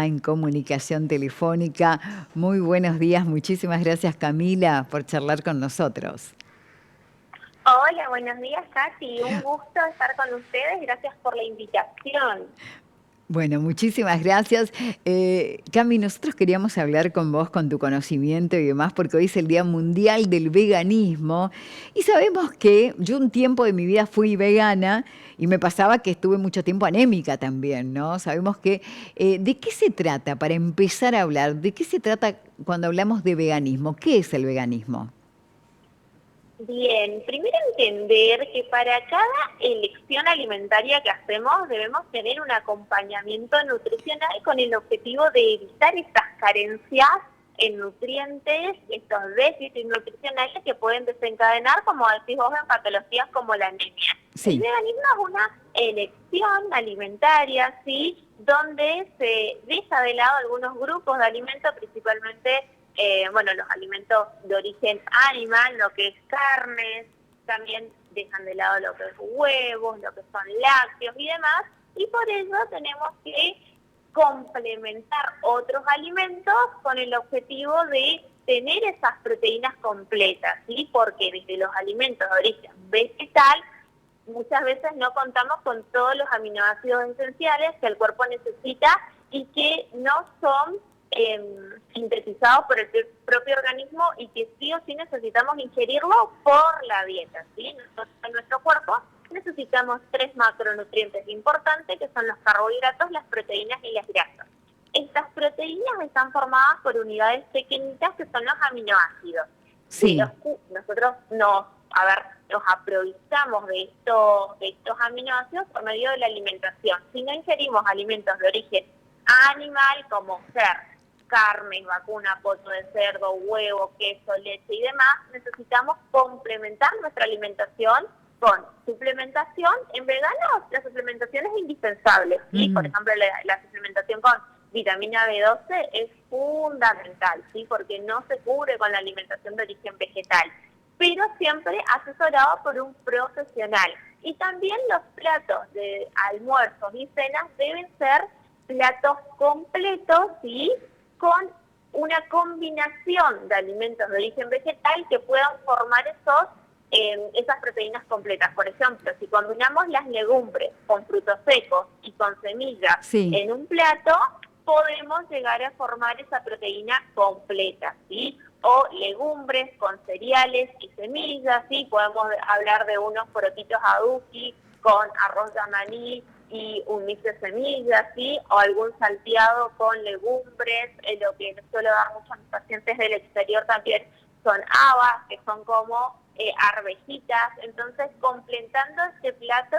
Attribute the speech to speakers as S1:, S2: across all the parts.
S1: ya en comunicación telefónica. Muy buenos días, muchísimas gracias Camila por charlar con nosotros.
S2: Hola, buenos días, Katy. Un gusto estar con ustedes. Gracias por la invitación.
S1: Bueno, muchísimas gracias. Cami, nosotros queríamos hablar con vos, con tu conocimiento y demás, porque hoy es el Día Mundial del Veganismo y sabemos que yo un tiempo de mi vida fui vegana y me pasaba que estuve mucho tiempo anémica también, ¿no? Sabemos que, ¿de qué se trata, para empezar a hablar, de qué se trata cuando hablamos de veganismo? ¿Qué es el veganismo?
S2: Bien, primero entender que para cada elección alimentaria que hacemos debemos tener un acompañamiento nutricional con el objetivo de evitar estas carencias en nutrientes, estos déficits nutricionales que pueden desencadenar, como decís vos, en patologías como la anemia. El
S1: Sí.
S2: veganismo es una elección alimentaria, ¿sí?, donde se deja de lado algunos grupos de alimentos, principalmente los alimentos de origen animal, lo que es carnes, también dejan de lado lo que es huevos, lo que son lácteos y demás, y por eso tenemos que complementar otros alimentos con el objetivo de tener esas proteínas completas, ¿sí? Porque desde los alimentos de origen vegetal muchas veces no contamos con todos los aminoácidos esenciales que el cuerpo necesita y que no son sintetizados por el propio organismo y que sí o sí necesitamos ingerirlo por la dieta, ¿sí? Nosotros en nuestro cuerpo necesitamos 3 macronutrientes importantes que son los carbohidratos, las proteínas y las grasas. Estas proteínas están formadas por unidades pequeñitas que son los aminoácidos.
S1: Sí.
S2: Nosotros nos aprovechamos de estos aminoácidos por medio de la alimentación. Si no ingerimos alimentos de origen animal, como ser carne, vacuna, poto de cerdo, huevo, queso, leche y demás, necesitamos complementar nuestra alimentación con suplementación. En veganos la suplementación es indispensable, ¿sí? Por ejemplo, la suplementación con vitamina B12 es fundamental, ¿sí? Porque no se cubre con la alimentación de origen vegetal, pero siempre asesorado por un profesional. Y también los platos de almuerzos y cenas deben ser platos completos, ¿sí?, con una combinación de alimentos de origen vegetal que puedan formar esas proteínas completas. Por ejemplo, si combinamos las legumbres con frutos secos y con semillas
S1: Sí.
S2: en un plato, podemos llegar a formar esa proteína completa, ¿sí? O legumbres con cereales y semillas, ¿sí? Podemos hablar de unos porotitos aduki con arroz de maní y un mix de semillas, ¿sí? O algún salteado con legumbres, lo que suelo dar mucho a mis pacientes del exterior también son habas, que son como arvejitas. Entonces, completando este plato,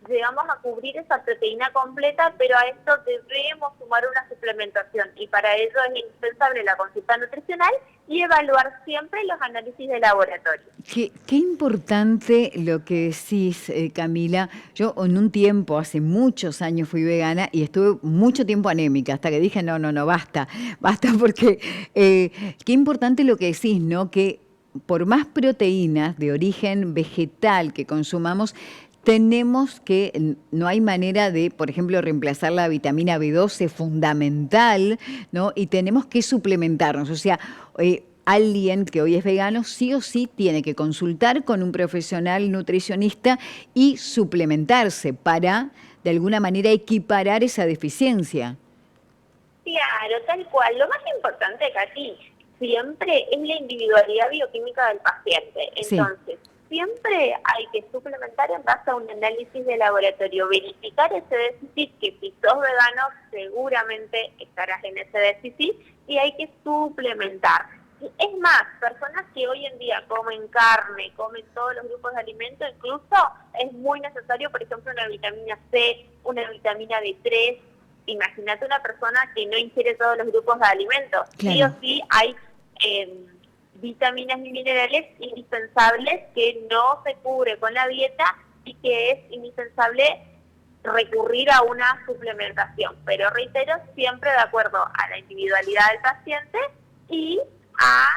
S2: llegamos a cubrir esa proteína completa, pero a esto debemos sumar una suplementación y para ello es indispensable la consulta nutricional y evaluar siempre los análisis de laboratorio.
S1: Qué importante lo que decís, Camila. Yo en un tiempo, hace muchos años fui vegana y estuve mucho tiempo anémica, hasta que dije, no, basta, basta porque qué importante lo que decís, ¿no? Que por más proteínas de origen vegetal que consumamos, tenemos que, no hay manera de, por ejemplo, reemplazar la vitamina B12 fundamental, ¿no? Y tenemos que suplementarnos, o sea, alguien que hoy es vegano sí o sí tiene que consultar con un profesional nutricionista y suplementarse para, de alguna manera, equiparar esa deficiencia.
S2: Claro, tal cual. Lo más importante, Katy, siempre es la individualidad bioquímica del paciente.
S1: Sí.
S2: Entonces, siempre hay que suplementar en base a un análisis de laboratorio, verificar ese déficit, que si sos vegano seguramente estarás en ese déficit y hay que suplementar. Es más, personas que hoy en día comen carne, comen todos los grupos de alimentos, incluso es muy necesario, por ejemplo, una vitamina C, una vitamina D3. Imagínate una persona que no ingiere todos los grupos de alimentos. Sí o
S1: Claro.
S2: sí hay vitaminas y minerales indispensables que no se cubre con la dieta y que es indispensable recurrir a una suplementación. Pero reitero, siempre de acuerdo a la individualidad del paciente y a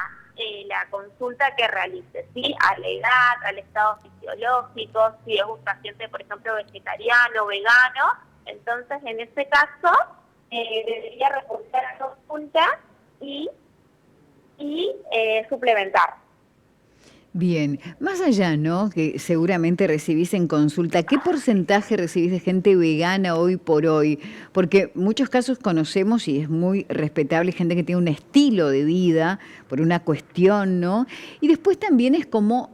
S2: la consulta que realice, ¿sí? A la edad, al estado fisiológico, si es un paciente, por ejemplo, vegetariano, vegano. Entonces, en ese caso, debería recurrir suplementar.
S1: Bien, más allá, ¿no? Que seguramente recibís en consulta, ¿qué porcentaje recibís de gente vegana hoy por hoy? Porque muchos casos conocemos y es muy respetable gente que tiene un estilo de vida por una cuestión, ¿no? Y después también es como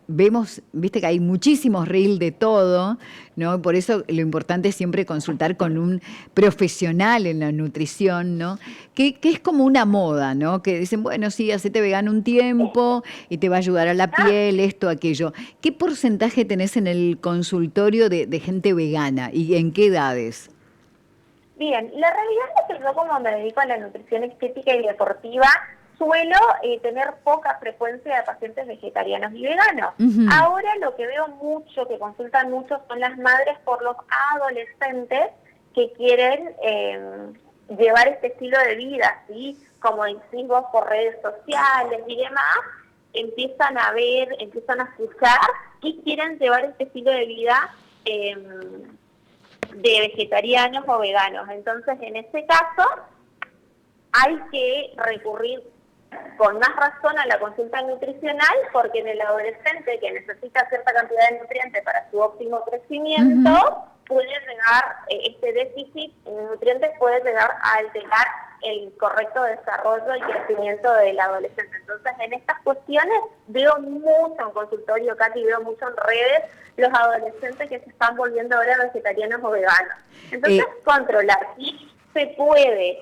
S1: vemos, viste que hay muchísimos reels de todo, ¿no? Por eso lo importante es siempre consultar con un profesional en la nutrición, ¿no? Que es como una moda, ¿no? Que dicen, bueno, sí, hacete vegano un tiempo y te va a ayudar a la piel, esto, aquello. ¿Qué porcentaje tenés en el consultorio de gente vegana y en qué edades?
S2: Bien, la realidad es que yo como me dedico a la nutrición estética y deportiva, suelo tener poca frecuencia de pacientes vegetarianos y veganos.
S1: Ujú.
S2: Ahora lo que veo mucho, que consultan mucho, son las madres por los adolescentes que quieren llevar este estilo de vida, ¿sí? Como decís vos, por redes sociales y demás, empiezan a ver, empiezan a escuchar y quieren llevar este estilo de vida de vegetarianos o veganos. Entonces, en ese caso, hay que recurrir con más razón a la consulta nutricional, porque en el adolescente que necesita cierta cantidad de nutrientes para su óptimo crecimiento,
S1: Ujú.
S2: puede llegar, este déficit en nutrientes puede llegar a alterar el correcto desarrollo y crecimiento del adolescente. Entonces, en estas cuestiones veo mucho en consultorio, Katy, veo mucho en redes los adolescentes que se están volviendo ahora vegetarianos o veganos. Entonces,
S1: Eh,
S2: controlar, sí, se puede,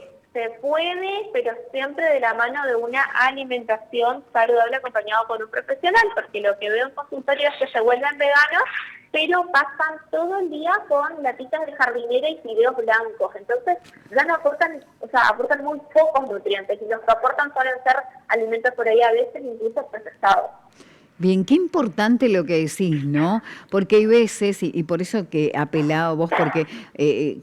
S2: pero siempre de la mano de una alimentación saludable acompañado por un profesional, porque lo que veo en consultorio es que se vuelven veganos, pero pasan todo el día con latitas de jardinera y fideos blancos. Entonces ya no aportan, o sea, aportan muy pocos nutrientes, y los que aportan suelen ser alimentos por ahí a veces incluso procesados.
S1: Bien, qué importante lo que decís, ¿no? Porque hay veces, y por eso que apelado a vos, porque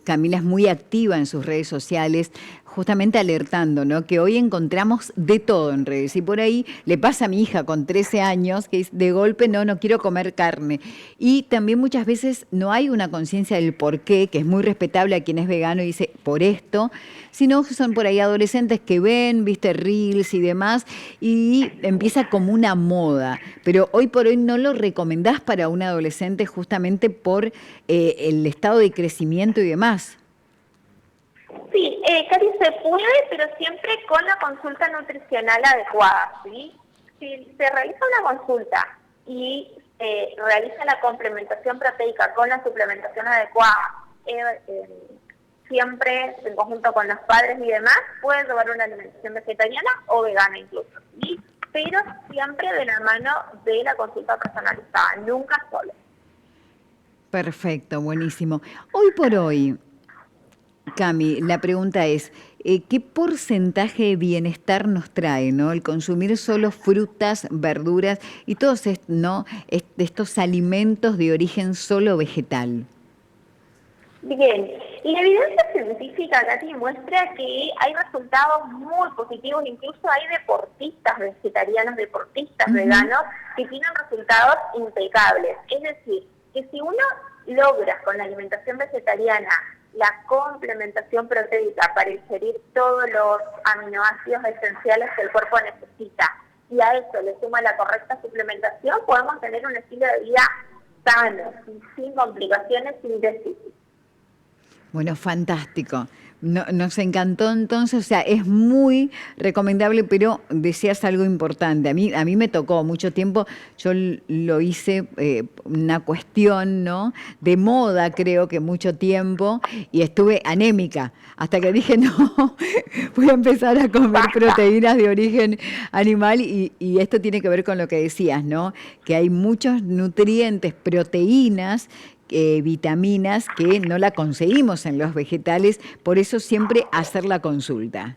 S1: Camila es muy activa en sus redes sociales, justamente alertando, ¿no? Que hoy encontramos de todo en redes. Y por ahí le pasa a mi hija con 13 años, que es de golpe, no, no quiero comer carne. Y también muchas veces no hay una conciencia del por qué, que es muy respetable a quien es vegano y dice, por esto, sino que son por ahí adolescentes que ven, viste, reels y demás, y empieza como una moda. Pero hoy por hoy no lo recomendás para un adolescente justamente por el estado de crecimiento y demás.
S2: Sí, Cari, se puede, pero siempre con la consulta nutricional adecuada, ¿sí? Si se realiza una consulta y se realiza la complementación proteica con la suplementación adecuada, siempre en conjunto con los padres y demás, puede llevar una alimentación vegetariana o vegana incluso, ¿sí? Pero siempre de la mano de la consulta personalizada, nunca solo.
S1: Perfecto, buenísimo. Hoy por hoy, Cami, la pregunta es, ¿qué porcentaje de bienestar nos trae, ¿no? El consumir solo frutas, verduras y todos ¿no? Estos alimentos de origen solo vegetal.
S2: Bien, la evidencia científica, Katy, muestra que hay resultados muy positivos, incluso hay deportistas vegetarianos, deportistas
S1: Ujú.
S2: veganos, que tienen resultados impecables. Es decir, que si uno logra con la alimentación vegetariana la complementación proteica para ingerir todos los aminoácidos esenciales que el cuerpo necesita, y a eso le suma la correcta suplementación, podemos tener un estilo de vida sano, sin complicaciones, sin déficit.
S1: Bueno, fantástico. Nos encantó entonces, o sea, es muy recomendable, pero decías algo importante. A mí me tocó mucho tiempo, yo lo hice una cuestión, ¿no? De moda, creo que mucho tiempo, y estuve anémica, hasta que dije, no, voy a empezar a comer
S2: Basta.
S1: proteínas de origen animal, y esto tiene que ver con lo que decías, ¿no? Que hay muchos nutrientes, proteínas vitaminas que no la conseguimos en los vegetales, por eso siempre hacer la consulta.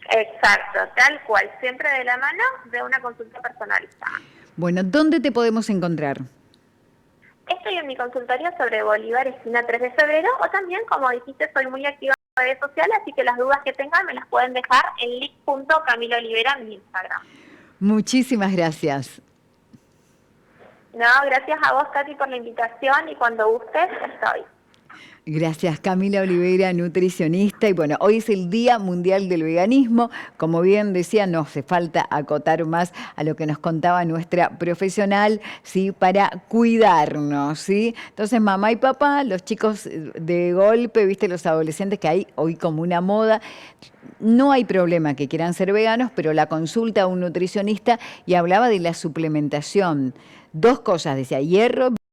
S2: Exacto, tal cual, siempre de la mano de una consulta personalizada.
S1: Bueno, ¿dónde te podemos encontrar?
S2: Estoy en mi consultorio sobre Bolívar, esquina 3 de febrero, o también, como dijiste, soy muy activa en redes sociales, así que las dudas que tengan me las pueden dejar en lic.camilolivera en mi Instagram.
S1: Muchísimas gracias.
S2: No, gracias a vos, Katy, por la invitación, y cuando gustes, estoy.
S1: Gracias, Camila Oliveira, nutricionista. Y bueno, hoy es el Día Mundial del Veganismo. Como bien decía, no hace falta acotar más a lo que nos contaba nuestra profesional, ¿sí? Para cuidarnos, ¿sí? Entonces, mamá y papá, los chicos de golpe, viste, los adolescentes que hay hoy como una moda. No hay problema que quieran ser veganos, pero la consulta a un nutricionista y hablaba de la suplementación. Dos cosas, decía, hierro.